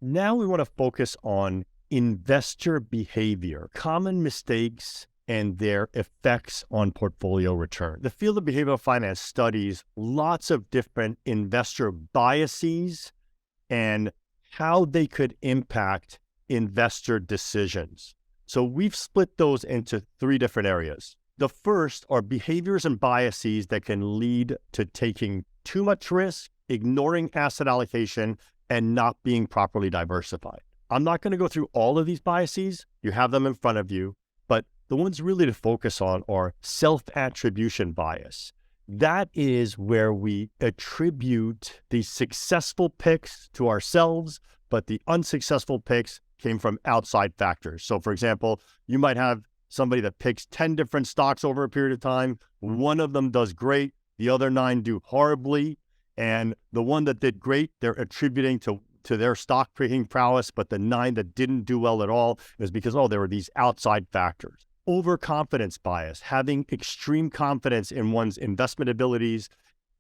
Now we want to focus on investor behavior, common mistakes, and their effects on portfolio return. The field of behavioral finance studies lots of different investor biases and how they could impact investor decisions. So we've split those into three different areas. The first are behaviors and biases that can lead to taking too much risk, ignoring asset allocation, and not being properly diversified. I'm not going to go through all of these biases. You have them in front of you, but the ones really to focus on are self-attribution bias. That is where we attribute the successful picks to ourselves, but the unsuccessful picks came from outside factors. So for example, you might have somebody that picks 10 different stocks over a period of time. One of them does great, the other 9 do horribly. And the one that did great, they're attributing to their stock picking prowess, but the 9 that didn't do well at all is because, there were these outside factors. Overconfidence bias, having extreme confidence in one's investment abilities,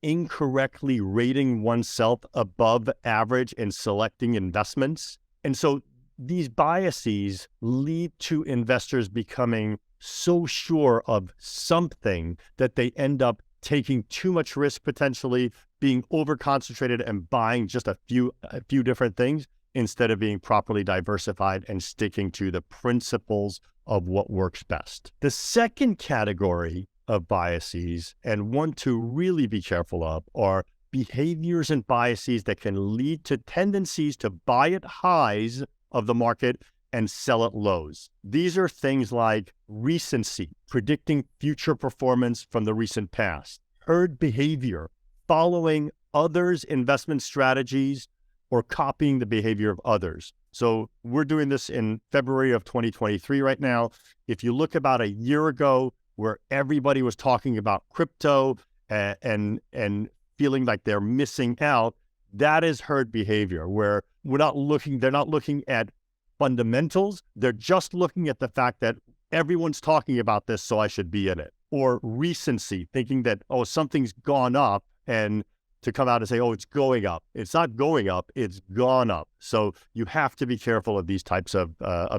incorrectly rating oneself above average in selecting investments. And so these biases lead to investors becoming so sure of something that they end up taking too much risk, potentially being over-concentrated and buying just a few different things instead of being properly diversified and sticking to the principles of what works best. The second category of biases, and one to really be careful of, are behaviors and biases that can lead to tendencies to buy at highs of the market and sell at lows. These are things like recency, predicting future performance from the recent past, herd behavior, following others' investment strategies, or copying the behavior of others. So we're doing this in February of 2023 right now. If you look about a year ago where everybody was talking about crypto and feeling like they're missing out, that is herd behavior, where they're not looking at fundamentals. They're just looking at the fact that everyone's talking about this, so I should be in it. Or recency, thinking that, something's gone up, and to come out and say, it's going up. It's not going up, it's gone up. So you have to be careful of these types of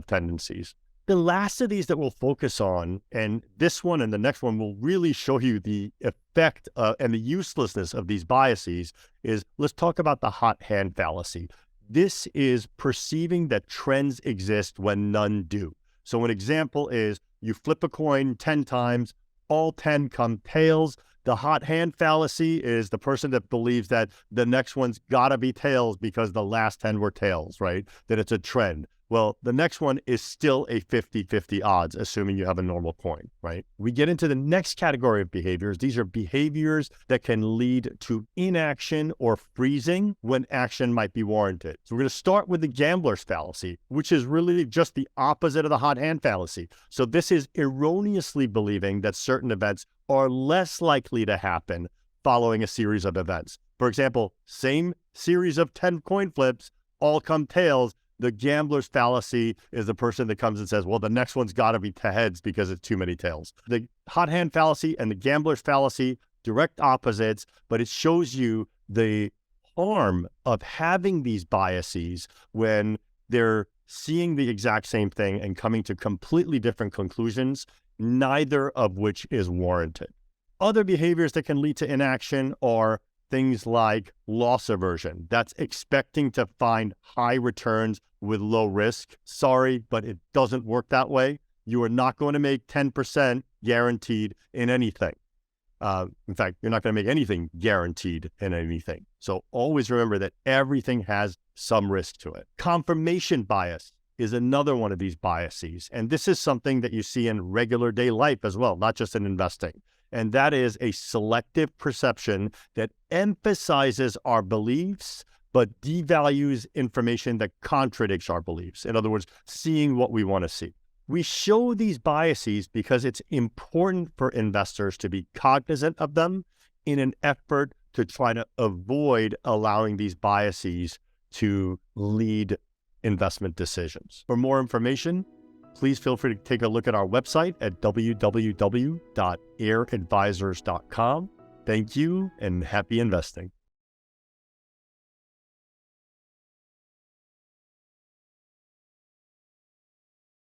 tendencies. The last of these that we'll focus on, and this one and the next one will really show you the effect and the uselessness of these biases, is let's talk about the hot hand fallacy. This is perceiving that trends exist when none do. So an example is you flip a coin 10 times, all 10 come tails. The hot hand fallacy is the person that believes that the next one's gotta be tails because the last 10 were tails, right? That it's a trend. Well, the next one is still a 50-50 odds, assuming you have a normal coin, right? We get into the next category of behaviors. These are behaviors that can lead to inaction or freezing when action might be warranted. So we're going to start with the gambler's fallacy, which is really just the opposite of the hot hand fallacy. So this is erroneously believing that certain events are less likely to happen following a series of events. For example, same series of 10 coin flips, all come tails. The gambler's fallacy is the person that comes and says, the next one's got to be heads because it's too many tails. The hot hand fallacy and the gambler's fallacy, direct opposites, but it shows you the harm of having these biases when they're seeing the exact same thing and coming to completely different conclusions, neither of which is warranted. Other behaviors that can lead to inaction are things like loss aversion. That's expecting to find high returns with low risk. Sorry, but it doesn't work that way. You are not going to make 10% guaranteed in anything. In fact, you're not going to make anything guaranteed in anything. So always remember that everything has some risk to it. Confirmation bias is another one of these biases. And this is something that you see in regular day life as well, not just in investing. And that is a selective perception that emphasizes our beliefs, but devalues information that contradicts our beliefs. In other words, seeing what we want to see. We show these biases because it's important for investors to be cognizant of them in an effort to try to avoid allowing these biases to lead investment decisions. For more information, please feel free to take a look at our website at www.aireadvisors.com. Thank you and happy investing.